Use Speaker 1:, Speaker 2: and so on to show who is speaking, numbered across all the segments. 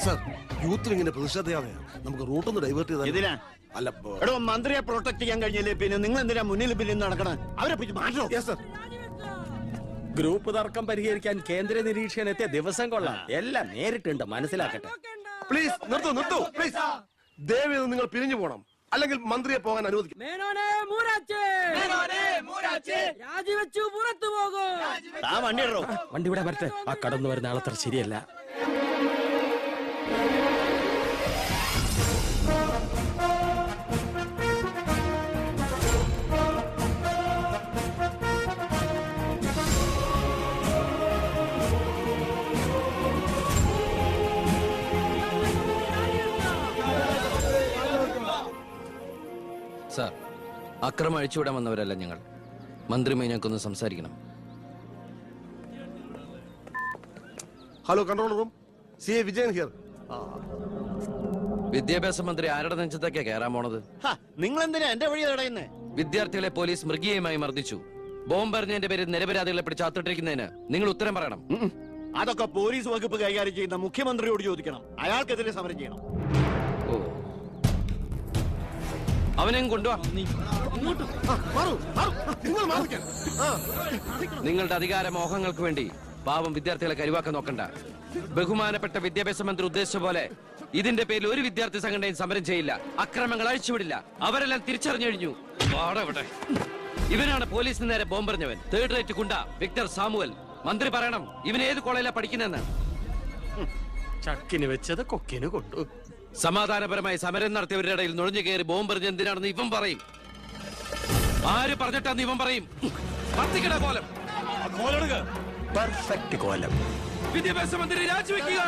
Speaker 1: Sir, യൂത്തിൽ ഇങ്ങനെ പ്രതിഷേധയാതെ നമുക്ക് റൂട്ടൊന്ന് divert ചെയ്താൽ. അല്ല,
Speaker 2: എടോ, മന്ത്രിയെ പ്രൊട്ടക്ട് ചെയ്യാൻ കഴിഞ്ഞില്ലേ പിന്നെ നിങ്ങൾ എന്തിനാ മുന്നിൽ പിന്നിൽ നടക്കണം? അവരെ പിടിച്ച് മാറ്റോ?
Speaker 3: ഗ്രൂപ്പ് തർക്കം പരിഹരിക്കാൻ കേന്ദ്ര നിരീക്ഷകൻ എത്തിയ ദിവസം കൊള്ളാം. എല്ലാം നേരിട്ടുണ്ട്, മനസ്സിലാക്കട്ടെ.
Speaker 1: പ്ലീസ് നിർത്തൂ പ്ലീസ്. ദയവേത് നിങ്ങൾ പിരിഞ്ഞു പോകണം, അല്ലെങ്കിൽ മന്ത്രിയെ പോകാൻ അനുവദിക്കും.
Speaker 3: വണ്ടി ഇവിടെ വരട്ടെ. ആ കടന്നു വരുന്ന ആളത്ര ശരിയല്ല.
Speaker 4: സാർ, അക്രമം അഴിച്ചുവിടാൻ വന്നവരല്ല ഞങ്ങൾ. മന്ത്രി മീനക്കൊന്ന് സംസാരിക്കണം.
Speaker 1: Hello, control room, CA Vijayan here.
Speaker 4: വിദ്യാഭ്യാസ മന്ത്രി ആരുടെ നെഞ്ചത്തൊക്കെ കയറാൻ പോണത്?
Speaker 2: നിങ്ങൾ എന്തിനാ എന്റെ വഴി തടയുന്നേ?
Speaker 4: വിദ്യാർത്ഥികളെ പോലീസ് മൃഗീയമായി മർദ്ദിച്ചു. ബോംബെറിഞ്ഞതിന്റെ പേരിൽ നിരപരാധികളെ പിടിച്ച് അത്തിട്ടിരിക്കുന്നതിന് നിങ്ങൾ ഉത്തരം പറയണം.
Speaker 2: അതൊക്കെ പോലീസ് വകുപ്പ് കൈകാര്യം ചെയ്യുന്ന മുഖ്യമന്ത്രിയോട് ചോദിക്കണം. അയാൾക്കെതിരെ സമരം ചെയ്യണം.
Speaker 4: ഓ, അവനെയും കൊണ്ടുവാ. നിങ്ങളുടെ അധികാര മോഹങ്ങൾക്ക് വേണ്ടി പാവം വിദ്യാർത്ഥികളെ കരുവാക്കാൻ നോക്കണ്ട. ബഹുമാനപ്പെട്ട വിദ്യാഭ്യാസ മന്ത്രി ഉദ്ദേശിച്ച പോലെ ഇതിന്റെ പേരിൽ ഒരു വിദ്യാർത്ഥി സംഘടനയും സമരം ചെയ്യില്ല. അക്രമങ്ങൾ അഴിച്ചുവിടില്ല. അവരെല്ലാം തിരിച്ചറിഞ്ഞു കഴിഞ്ഞു. ഇവനാണ് പോലീസിന് നേരെ ബോംബെറിഞ്ഞവൻ. 3rd റേറ്റ് ഗുണ്ട വിക്ടർ സാമുവൽ. മന്ത്രി പറയണം ഇവൻ ഏത് കോളേജിലാ പഠിക്കുന്നതെന്ന്.
Speaker 3: ചക്കിന് വെച്ചത് കൊക്കിന് കൊണ്ടു.
Speaker 4: സമാധാനപരമായി സമരം നടത്തിയവരുടെ ഇടയിൽ നുഴഞ്ഞു കയറി ബോംബെറിഞ്ഞ എന്തിനാണെന്ന് ഇവൻ പറയും. ആര് പറഞ്ഞിട്ടാന്ന് ഇവൻ പറയും. കോലം,
Speaker 3: പെർഫെക്റ്റ് കോലം.
Speaker 4: വിദ്യാഭ്യാസ മന്ത്രി രാജിവെക്കുക.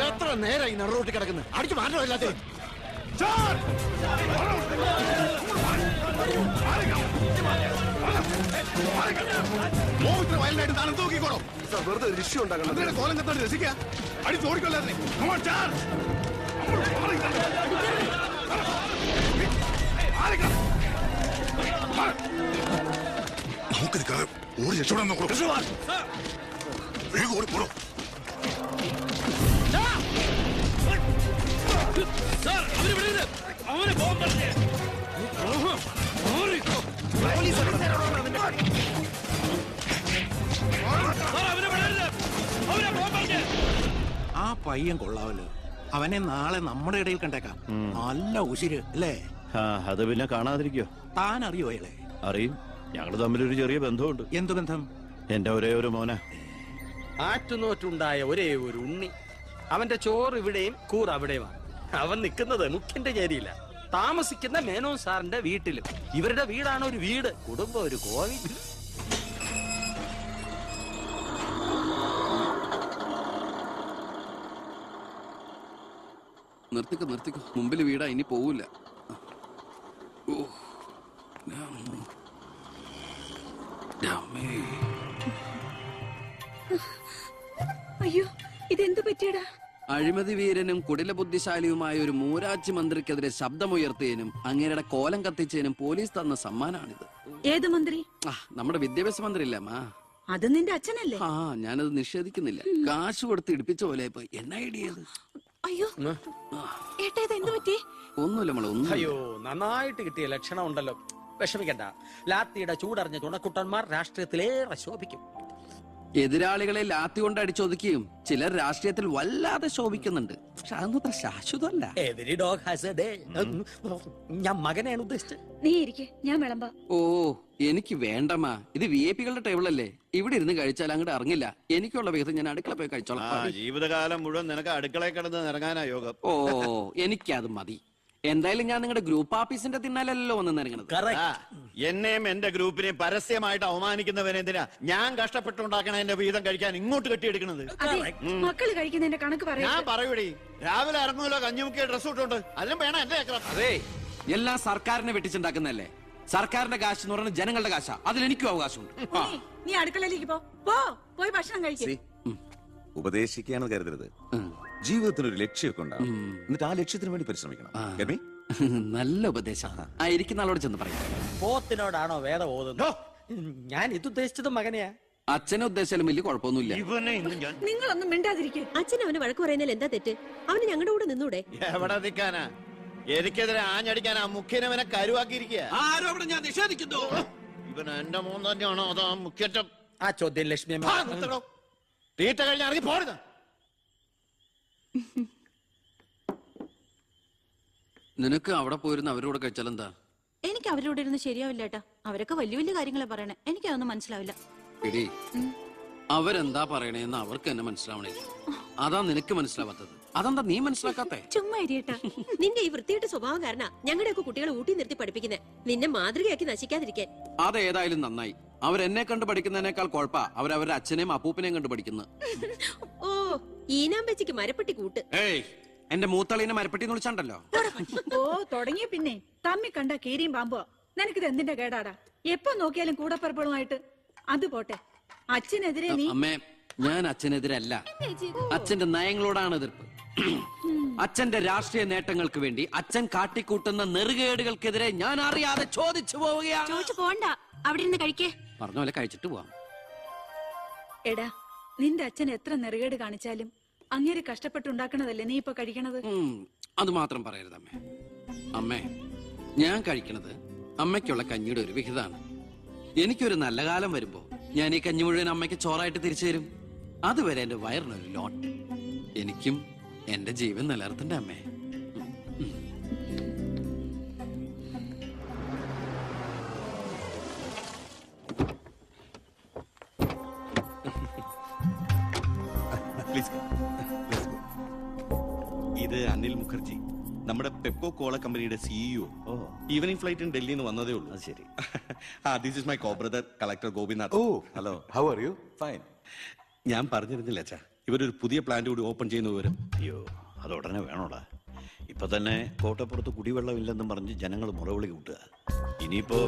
Speaker 2: എത്ര നേരായി നടുറോട്ടി കിടക്കുന്നു? അടിച്ചു മാറ്റോ എല്ലാத்தைയും.
Speaker 1: വെറുതെ ഇഷ്യൂ ഉണ്ടാക്കണം. കോലം കത്തോട് രസിക്കുക. അടിച്ച് ഓടിക്കൊല്ലാതെ
Speaker 5: നമുക്ക് നിൽക്കാതെ ഓടി രക്ഷപ്പെടാൻ നോക്കൂ. വേഗം ഓടിപ്പോടോ.
Speaker 6: ആ പയ്യൻ കൊള്ളാവല്ലോ. അവനെ നാളെ നമ്മുടെ ഇടയിൽ കണ്ടേക്കാം. നല്ല ഉശിര് അല്ലേ?
Speaker 2: അത് പിന്നെ കാണാതിരിക്കോ?
Speaker 6: താൻ അറിയോ അയാളെ?
Speaker 2: അറിയും. ഞങ്ങൾ തമ്മിലൊരു ചെറിയ ബന്ധമുണ്ട്.
Speaker 6: എന്ത് ബന്ധം?
Speaker 2: എന്റെ ഒരേ ഒരു മോന.
Speaker 3: ആറ്റുനോറ്റുണ്ടായ ഒരേ ഒരു ഉണ്ണി. അവന്റെ ചോറ് ഇവിടെയും കൂറ് അവിടെയുമാണ്. അവൻ നിൽക്കുന്നത് മുഖ്യന്റെ ചേരിയില്ല, താമസിക്കുന്ന മേനോൻ സാറിന്റെ വീട്ടിലും. ഇവരുടെ വീടാണ് ഒരു വീട്, കുടുംബം ഒരു കോവിൽ.
Speaker 4: നിർത്തിക്കോ, മുമ്പിൽ വീടാ, ഇനി പോവില്ല.
Speaker 7: അയ്യോ, ഇതെന്തു പറ്റിയടാ?
Speaker 4: അഴിമതി വീരനും കുടില ബുദ്ധിശാലിയുമായ ഒരു മൂരാജി മന്ത്രിക്കെതിരെ ശബ്ദമുയർത്തിയതിനും അങ്ങേരുടെ കോലം കത്തിച്ചതിനും പോലീസ് തന്ന സമ്മാനാണിത്.
Speaker 7: ഏത് മന്ത്രി?
Speaker 4: നമ്മുടെ വിദ്യാഭ്യാസ മന്ത്രി ഇല്ലമ്മാ.
Speaker 7: അത് നിന്റെ അച്ഛനല്ലേ?
Speaker 4: ഞാനത് നിഷേധിക്കുന്നില്ല. കാശ് കൊടുത്ത് ഇടിപ്പിച്ച പോലെ എന്നെ ഐഡിയത്.
Speaker 7: അയ്യോ ഏട്ടാ, ഇത് എന്തു പറ്റി?
Speaker 4: ഒന്നുമില്ല മോളെ, ഒന്നും.
Speaker 3: അയ്യോ, നന്നായിട്ട് കിട്ടിയ ലക്ഷണം ഉണ്ടല്ലോ. വിഷമിക്കണ്ട. ലാത്തിയുടെ ചൂടറിഞ്ഞ തുണക്കുട്ടന്മാർ രാഷ്ട്രീയത്തിലേറെ ശോഭിക്കും.
Speaker 4: എതിരാളികളെ ലാത്തി കൊണ്ട് അടിച്ചൊതുക്കിയും ചിലർ രാഷ്ട്രീയത്തിൽ വല്ലാതെ ശോഭിക്കുന്നുണ്ട്. പക്ഷെ അതൊന്നും അത്ര ശാശ്വതമല്ല.
Speaker 3: Every dog has a day. ഞാൻ മകനെയാണ് ഉദ്ദേശിച്ചത്.
Speaker 7: നീ ഇരിക്കെ, ഞാൻ വിളമ്പാ.
Speaker 4: ഓ, എനിക്ക് വേണ്ടമ്മാ. ഇത് VIP കളുടെ ടേബിൾ അല്ലേ. ഇവിടെ ഇരുന്ന് കഴിച്ചാൽ അങ്ങോട്ട് ഇറങ്ങില്ല. എനിക്കുള്ള വിധം ഞാൻ അടുക്കള പോയി കഴിച്ചോളാം.
Speaker 2: ജീവിതകാലം മുഴുവൻ നിനക്ക് അടുക്കളയിൽ കിടന്ന് ഇറങ്ങാനാ യോഗം.
Speaker 4: ഓ, എനിക്കത് മതി. എന്തായാലും ഞാൻ നിങ്ങളുടെ ഗ്രൂപ്പ് ഓഫീസിന്റെ തിന്നാലല്ലോ വന്ന് ഇറങ്ങുന്നത്.
Speaker 2: എന്നെയും എന്റെ ഗ്രൂപ്പിനെയും പരസ്യമായിട്ട് അവമാനിക്കുന്നവനെന്തിനാ ഞാൻ കഷ്ടപ്പെട്ടുണ്ടാക്കണ എന്റെ വീതം കഴിക്കാൻ ഇങ്ങോട്ട് കെട്ടിയെടുക്കണത്?
Speaker 7: മക്കള് കഴിക്കുന്നതിന്റെ കണക്ക്
Speaker 2: ഞാൻ പറയൂടി. രാവിലെ ഇറങ്ങുമല്ലോ കഞ്ഞിമുക്കിയ ഡ്രസ് ഇട്ടുണ്ട്. അതിലും വേണം എന്റെ
Speaker 4: അതെ, എല്ലാം സർക്കാരിനെ വെട്ടിച്ചുണ്ടാക്കുന്നതല്ലേ? സർക്കാരിന്റെ കാശ് എന്ന് പറയുന്നത് ജനങ്ങളുടെ കാശാ. അതിലെനിക്കും അവകാശമുണ്ട്.
Speaker 7: ഉണ്ണി, നീ അടുക്കളയിലേക്ക് പോയി ഭക്ഷണം കഴിക്കും.
Speaker 8: ഉപദേശിക്കുകയാണെന്ന് കരുതരുത്. ജീവിതത്തിന് ഒരു ലക്ഷ്യമൊക്കെ ഉണ്ടാവും. എന്നിട്ട് ആ ലക്ഷ്യത്തിന് വേണ്ടി പരിശ്രമിക്കണം. Get me?
Speaker 4: നല്ല ഉപദേശം. ആ ഇരിക്കുന്ന ആളോട് ചെന്ന് പറയാം.
Speaker 3: പോത്തിനോടാണോ വേദം ഓതുന്നത്? ഞാൻ ഇത് ഉദ്ദേശിച്ചത് മകനെയാ.
Speaker 4: അച്ഛനെ ഉദ്ദേശിച്ചാലും വലിയ കുഴപ്പമൊന്നുമില്ല.
Speaker 2: ഇവനെ ഇന്ന് ഞാൻ
Speaker 7: നിങ്ങളൊന്നും മിണ്ടാതിരിക്കെ.
Speaker 9: അച്ഛൻ അവന് വഴക്ക് പറയുന്നതിൽ എന്താ തെറ്റ്? അവന് ഞങ്ങളുടെ കൂടെ നിന്നൂടെ?
Speaker 2: എവിടെ നിൽക്കാനാ? എനിക്കെതിരെ ആഞ്ഞടിക്കാൻ ആ മുഖ്യനവനെ കരുവാക്കിയിരിക്കുക.
Speaker 3: ആരോപണം ഞാൻ നിഷേധിക്കുന്നു.
Speaker 2: ഇവൻ എന്റെ മോൻ തന്നെയാണോ അതോ മുഖ്യറ്റം?
Speaker 3: ആ ചോദ്യം ലക്ഷ്മി
Speaker 2: തീറ്റ കഴിഞ്ഞ ഇറങ്ങി പോരുന്ന.
Speaker 4: നിനക്ക് അവിടെ പോയിരുന്ന അവരോട് കഴിച്ചാലെന്താ?
Speaker 7: എനിക്ക് അവരോട് ഇരുന്ന് ശരിയാവില്ല ഏട്ടാ. അവരൊക്കെ വലിയ വലിയ കാര്യങ്ങളെ പറയണേ. എനിക്കതൊന്നും മനസ്സിലാവില്ല.
Speaker 4: എടി, അവരെന്താ പറയണേന്ന് അവർക്ക് തന്നെ മനസ്സിലാവണേ. അതാ നിനക്ക് മനസ്സിലാവാത്തത്. അതെന്താ നീ മനസ്സിലാക്കാത്തെ?
Speaker 7: ചുമ്മാ ഇരിയേട്ടാ.
Speaker 9: നിന്റെ ഈ വൃത്തിയുടെ സ്വഭാവം കാരണ ഞങ്ങളുടെയൊക്കെ കുട്ടികളെ ഊട്ടി നിർത്തി പഠിപ്പിക്കുന്നത്. നിന്നെ മാതൃകയാക്കി നശിക്കാതിരിക്കാൻ.
Speaker 4: അതേതായാലും നന്നായി. അവരെന്നെ കണ്ട് പഠിക്കുന്നതിനേക്കാൾ കുഴപ്പാ അവരവരുടെ അച്ഛനെയും അപ്പൂപ്പനെയും കണ്ട് പഠിക്കുന്നത്.
Speaker 9: ഓ, ഈനാമ്പച്ചിക്ക് മരപ്പെട്ടി കൂട്ട്.
Speaker 4: ഏയ്, എന്റെ മൂത്തളീനെ മരപ്പെട്ടി എന്ന് വിളിച്ചാണ്ടല്ലോ.
Speaker 7: ഓ, തുടങ്ങിയ പിന്നെ തമ്മി കണ്ട കീരിയും പാമ്പോ. നിനക്കിത് എന്തിന്റെ കേടാടാ? എപ്പോ നോക്കിയാലും കൂടപ്പറപ്പുകളുമായിട്ട്. അത് പോട്ടെ, അച്ഛനെതിരെ നീ.
Speaker 4: അമ്മേ, ഞാൻ അച്ഛനെതിരല്ല. അച്ഛന്റെ നയങ്ങളോടാണ് എതിർപ്പ്. അച്ഛന്റെ രാഷ്ട്രീയ നേട്ടങ്ങൾക്ക് വേണ്ടി അച്ഛൻ കാട്ടിക്കൂട്ടുന്ന നെറുകേടുകൾക്കെതിരെ ഞാൻ അറിയാതെ ചോദിച്ചു പോവുകയാണ്.
Speaker 7: ചോദിച്ചു പോണ്ട, അവിടെ ഇരുന്ന് കഴിക്കേ.
Speaker 4: പറഞ്ഞ പോലെ കഴിച്ചിട്ട് പോവാം.
Speaker 7: എടാ, നിന്റെ അച്ഛൻ എത്ര നെറുകേട് കാണിച്ചാലും അങ്ങേര് കഷ്ടപ്പെട്ടുണ്ടാക്കണതല്ലേ നീ ഇപ്പൊ കഴിക്കണത്?
Speaker 4: അത് മാത്രം പറയരുത് അമ്മേ. അമ്മേ, ഞാൻ കഴിക്കണത് അമ്മയ്ക്കുള്ള കഞ്ഞിയുടെ ഒരു വിഹിതമാണ്. എനിക്കൊരു നല്ല കാലം വരുമ്പോ ഞാൻ ഈ കഞ്ഞി മുഴുവൻ അമ്മയ്ക്ക് ചോറായിട്ട് തിരിച്ചു തരും. അതുവരെ എന്റെ വയറിനൊരു ലോട്ട്. എനിക്കും എന്റെ ജീവൻ നിലനിർത്തണ്ടേ അമ്മേ?
Speaker 10: ഇത് അനിൽ മുഖർജി, നമ്മുടെ പെപ്കോ കോള കമ്പനിയുടെ സിഇഒ. ഈവനിംഗ് ഫ്ലൈറ്റിന് ഡൽഹിയിൽ നിന്ന് വന്നതേ ഉള്ളൂ.
Speaker 8: ശരി.
Speaker 10: This is my co brother collector Gopinath.
Speaker 8: Oh, hello. How are you? Fine.
Speaker 10: ഞാൻ പറഞ്ഞിരുന്നില്ല അച്ഛാ, ഇവരൊരു പുതിയ പ്ലാന്റ് കൂടി ഓപ്പൺ ചെയ്യുന്ന വിവരം.
Speaker 2: അയ്യോ, അത് ഉടനെ വേണോടാ. ഇപ്പൊ തന്നെ കോട്ടപ്പുറത്ത് കുടിവെള്ളമില്ലെന്നും പറഞ്ഞ് ജനങ്ങൾ മുറവിളി കൂട്ടുക. ഇനിയിപ്പോ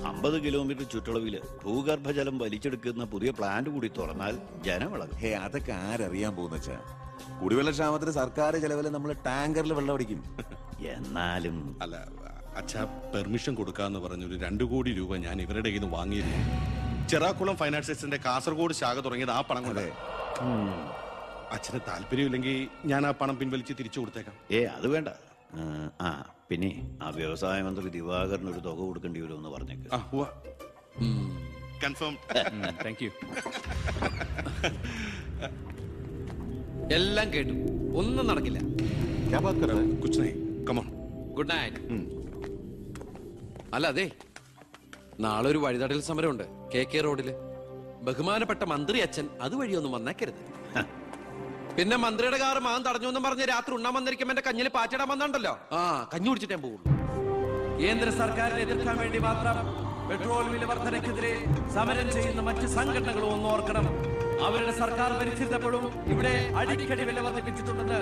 Speaker 2: 50 കിലോമീറ്റർ ചുറ്റളവില് ഭൂഗർഭജലം വലിച്ചെടുക്കുന്ന പുതിയ പ്ലാന്റ് കൂടി തുറന്നാൽ ജനവിളകും.
Speaker 8: ഹേ, അതൊക്കെ ആരറിയാൻ പോകുന്ന വെച്ചാ? കുടിവെള്ള ക്ഷാമത്തിന് സർക്കാർ ചെലവില് നമ്മൾ ടാങ്കറിൽ വെള്ളം അടിക്കും.
Speaker 2: എന്നാലും
Speaker 10: അല്ല അച്ഛാ, പെർമിഷൻ കൊടുക്കാന്ന് പറഞ്ഞൊരു 2 കോടി രൂപ ഞാൻ ഇവരുടെ കയ്യിൽ നിന്ന് വാങ്ങിയിരുന്നു. ചെറാക്കുളം ഫൈനാൻസിന്റെ കാസർഗോഡ് ശാഖ തുടങ്ങിയത് ആ പണം കൊണ്ട്. അച്ഛന് താല്പര്യമില്ലെങ്കിൽ ഞാൻ ആ പണം പിൻവലിച്ച് തിരിച്ചു കൊടുത്തേക്കാം.
Speaker 2: അത് വേണ്ട. പിന്നെ ആ വ്യവസായ മന്ത്രി ദിവാകരന് ഒരു തുക കൊടുക്കേണ്ടി വരുമെന്ന് പറഞ്ഞേക്ക്.
Speaker 10: കൺഫേം.
Speaker 3: Thank you.
Speaker 4: എല്ലാം കേട്ടു. ഒന്നും നടക്കില്ല. Good night. അല്ല, അതെ, നാളെ ഒരു വഴിതടൽ സമരമുണ്ട് KK റോഡില്. ബഹുമാനപ്പെട്ട മന്ത്രി അച്ഛൻ അതുവഴിയൊന്നും വന്നേക്കരുത്. പിന്നെ മന്ത്രിയുടെ കാറ് മാൻ തടഞ്ഞു എന്നും പറഞ്ഞ് രാത്രി ഉണ്ണാൻ വന്നിരിക്കുമ്പോ എന്റെ കഞ്ഞിൽ പാറ്റിടാൻ വന്നുണ്ടല്ലോ. കഞ്ഞി കുടിച്ചിട്ടേ പോകുള്ളൂ. കേന്ദ്ര സർക്കാരിനെ എതിർക്കാൻ വേണ്ടി മാത്രം പെട്രോൾ വില വർധനയ്ക്കെതിരെ സമരം ചെയ്യുന്ന മറ്റ് സംഘടനകളും ഒന്ന് ഓർക്കണം. അവരുടെ സർക്കാർ ഭരിച്ചിരുന്നപ്പോഴും ഇവിടെ അടിക്കടി വില വർദ്ധിപ്പിച്ചിട്ടുണ്ടെന്ന്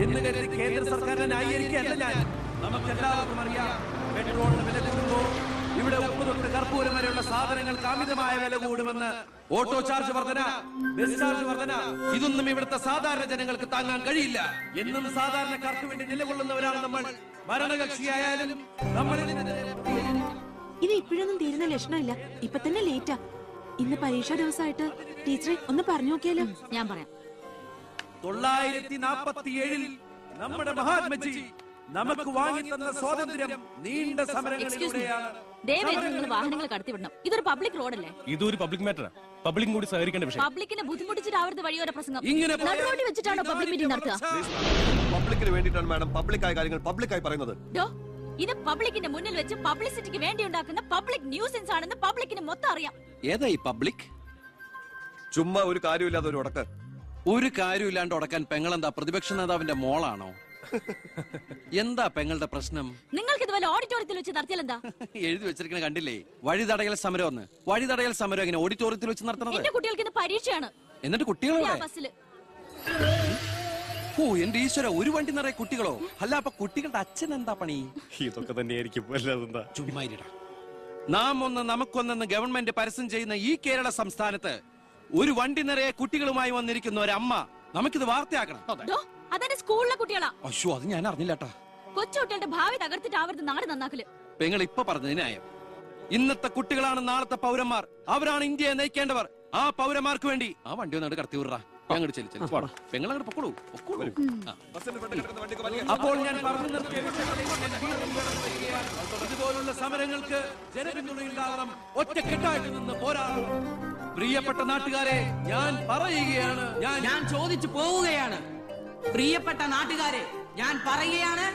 Speaker 4: എന്ന് കരുതി കേന്ദ്ര സർക്കാരിനെ ന്യായീകരിക്കുകയല്ല ഞാൻ. നമുക്കെല്ലാവർക്കും അറിയാം, പെട്രോളിന് വില കൂടുമ്പോൾ ഇവിടെ ഉപ്പ് തൊട്ട് കർപ്പൂരം വരെയുള്ള സാധനങ്ങൾക്ക് അമിതമായ വില കൂടുമെന്ന്. ഓട്ടോ ചാർജ് വർധന, ബസ് ചാർജ് വർധന, ഇതൊന്നും ഇവിടുത്തെ സാധാരണ ജനങ്ങൾക്ക് താങ്ങാൻ കഴിയില്ല. എന്നും സാധാരണക്കാർക്ക് വേണ്ടി നിലകൊള്ളുന്നവരാണ് നമ്മൾ. ഭരണകക്ഷിയായാലും നമ്മൾ
Speaker 9: ഇത് ഇപ്പോഴൊന്നും തീരുന്ന ലക്ഷണമില്ല. ഇപ്പൊ തന്നെ ലേറ്റാ. ഇന്ന് പരീക്ഷാ ദിവസമായിട്ട് ടീച്ചറെ ഒന്ന് പറഞ്ഞു നോക്കിയാലോ?
Speaker 7: ഞാൻ പറയാം.
Speaker 3: 947 നമ്മുടെ മഹാത്മജി നമുക്ക് വാങ്ങിത്തന്ന സ്വാതന്ത്ര്യം നീണ്ട സമരങ്ങളിലൂടെയാണ്.
Speaker 7: ദയവായി നിങ്ങൾ വാഹനങ്ങൾ കടത്തിവിടണം. ഇതൊരു പബ്ലിക് റോഡല്ലേ?
Speaker 3: ഇതൊരു പബ്ലിക് മാറ്ററാ. പബ്ലിക്കും കൂടി സഹകരിക്കേണ്ട വിഷയം.
Speaker 7: പബ്ലിക്കിനെ ബുദ്ധിമുട്ടിച്ചിട്ടാവരുത് വഴിയോര പ്രസംഗം.
Speaker 4: ഇങ്ങനെ
Speaker 7: നടുറോഡിൽ വെച്ചിട്ടാണോ പബ്ലിക് മീറ്റിംഗ് നടത്തുക?
Speaker 1: പബ്ലിക്കിന് വേണ്ടിയിട്ടാണ് മാഡം പബ്ലിക്കായ കാര്യങ്ങൾ പബ്ലിക്കായി പറയുന്നത്.
Speaker 7: ഇത് പബ്ലിക്കിന്റെ മുന്നിൽ വെച്ച് പബ്ലിസിറ്റിക്ക് വേണ്ടി ഉണ്ടാക്കുന്ന പബ്ലിക് ന്യൂസൻസ് ആണെന്ന് പബ്ലിക്കിന് മൊത്തം അറിയാം.
Speaker 4: ഏതാ ഈ പബ്ലിക്?
Speaker 1: ചുമ്മാ ഒരു കാര്യമില്ലാതെ ഒരു ഉടക്ക്.
Speaker 4: ഒരു കാര്യമില്ലാണ്ട് ഉടക്കാൻ പെങ്ങളെന്താ പ്രതിപക്ഷ നേതാവിന്റെ മോളാണോ? എന്താ പെങ്ങളുടെ പ്രശ്നം?
Speaker 7: നിങ്ങൾക്ക് ഇതുപോലെ ഓഡിറ്റോറിയത്തിൽ വെച്ച് നടത്തിയാൽ എന്താ?
Speaker 4: എഴുതി വെച്ചിരിക്കണ കണ്ടില്ലേ? വഴിതടയൽ സമരം ഒന്ന്. വഴിതടയൽ സമരം എങ്ങനെ ഓഡിറ്റോറിയത്തിൽ വെച്ച് നടത്തണത്?
Speaker 7: എന്റെ കുട്ടികൾക്ക് ഇന്ന് പരീക്ഷയാണ്.
Speaker 4: എന്നിട്ട് കുട്ടികളെ
Speaker 7: ബസ്സിൽ
Speaker 4: ഓ എന്റെ ഈശ്വര, ഒരു വണ്ടി നിറയെ കുട്ടികളോ? അല്ല, അപ്പൊ കുട്ടികളുടെ അച്ഛൻ എന്താ പണി?
Speaker 1: ഇതൊക്കെ തന്നെയായിരിക്കും. അല്ലാതെന്താ?
Speaker 4: ചുമ്മാരിടാ. നാം ഒന്ന് നമുക്കൊന്നെന്ന് ഗവൺമെന്റ് പരസ്യം ചെയ്യുന്ന ഈ കേരള സംസ്ഥാനത്ത് ഒരു വണ്ടി നിറയെ കുട്ടികളുമായി വന്നിരിക്കുന്ന ഒരമ്മ നമുക്കിത് വാർത്തയാക്കണം.
Speaker 9: അതെന്റെ സ്കൂളിലെ കുട്ടികളാ.
Speaker 4: അശ്വ, അത് ഞാൻ അറിഞ്ഞില്ലട്ടാ.
Speaker 9: കൊച്ചുകുട്ടികളുടെ ഭാവി തകർത്തിട്ടാവരുത് നാട് നന്നാക്കല്.
Speaker 4: പെങ്ങൾ ഇപ്പൊ പറഞ്ഞത് ന്യായം. ഇന്നത്തെ കുട്ടികളാണ് നാളത്തെ പൗരന്മാർ. അവരാണ് ഇന്ത്യയെ നയിക്കേണ്ടവർ. ആ പൗരന്മാർക്ക് വേണ്ടി ആ വണ്ടി ഒന്നോട് കടത്തി വിടറാ. അങ്ങോട്ട് ചെല്ലു. പെങ്ങൾ അങ്ങോട്ട് പൊക്കോളൂ. അപ്പോൾ ഞാൻ പറഞ്ഞു നിർത്തിയ ഇതുപോലുള്ള സമരങ്ങൾക്ക് ജനപിന്തുണയുണ്ടാകണം. ഒറ്റക്കെട്ടായിട്ട് നിന്ന് പോരാടണം. പ്രിയപ്പെട്ട നാട്ടുകാരെ, ഞാൻ പറയുകയാണ്,
Speaker 11: ഞാൻ ചോദിച്ചു പോവുകയാണ്. പ്രിയപ്പെട്ട നാട്ടുകാരെ, ഞാൻ പറയുകയാണ്,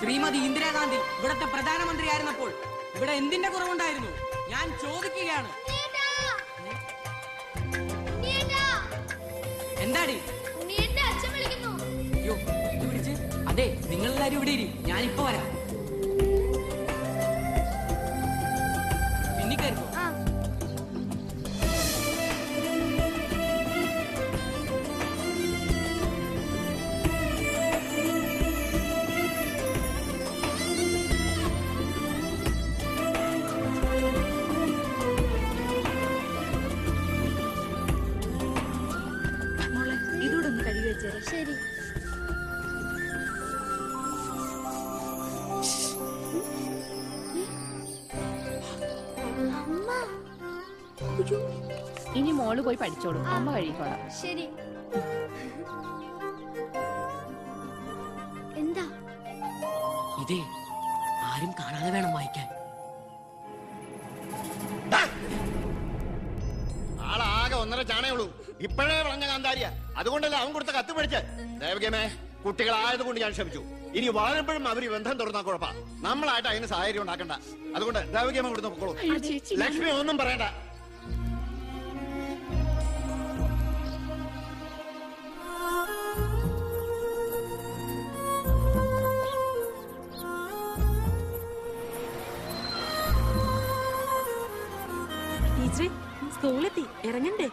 Speaker 11: ശ്രീമതി ഇന്ദിരാഗാന്ധി ഇവിടത്തെ പ്രധാനമന്ത്രിയായിരുന്നപ്പോൾ ഇവിടെ എന്തിന്റെ കുറവുണ്ടായിരുന്നു? ഞാൻ ചോദിക്കുകയാണ്. എന്താടി? അയ്യോ, ഇത് പിടിച്ച്. അതെ, നിങ്ങളെല്ലാരും ഇവിടെ ഇരി, ഞാനിപ്പോ വരാം. പിന്നിക്കരുത്.
Speaker 7: മോളെ ഇതോടെ ഒന്ന് കഴുകി വെച്ചേരെ.
Speaker 9: ശരി.
Speaker 12: ഇനി മോള് പോയി പഠിച്ചോളൂ, അമ്മ കഴിക്കോളാം.
Speaker 9: ശരി. എന്താ?
Speaker 11: ഇതേ ആരും കാണാതെ വേണം വായിക്കാൻ.
Speaker 3: ആളാകെ 1.5 ചാണേ ഉള്ളൂ. ഇപ്പോഴേ വളഞ്ഞ കാന്താരിയ. അതുകൊണ്ടല്ലേ അവൻ കൊടുത്ത കത്ത് പഠിച്ച്. ദേവകമേ, കുട്ടികളായതുകൊണ്ട് ഞാൻ ക്ഷമിച്ചു. ഇനി വളരുമ്പോഴും അവര് ബന്ധം തുറന്നാ കുഴപ്പാ. നമ്മളായിട്ട് അതിന് സാഹചര്യം ഉണ്ടാക്കണ്ട. അതുകൊണ്ട് ദേവകമ കൊടുത്ത് പൊക്കോളൂ. ലക്ഷ്മി ഒന്നും പറയണ്ട.
Speaker 9: ടീച്ചറെ, സ്കൂളെത്തി, ഇറങ്ങണ്ടേ?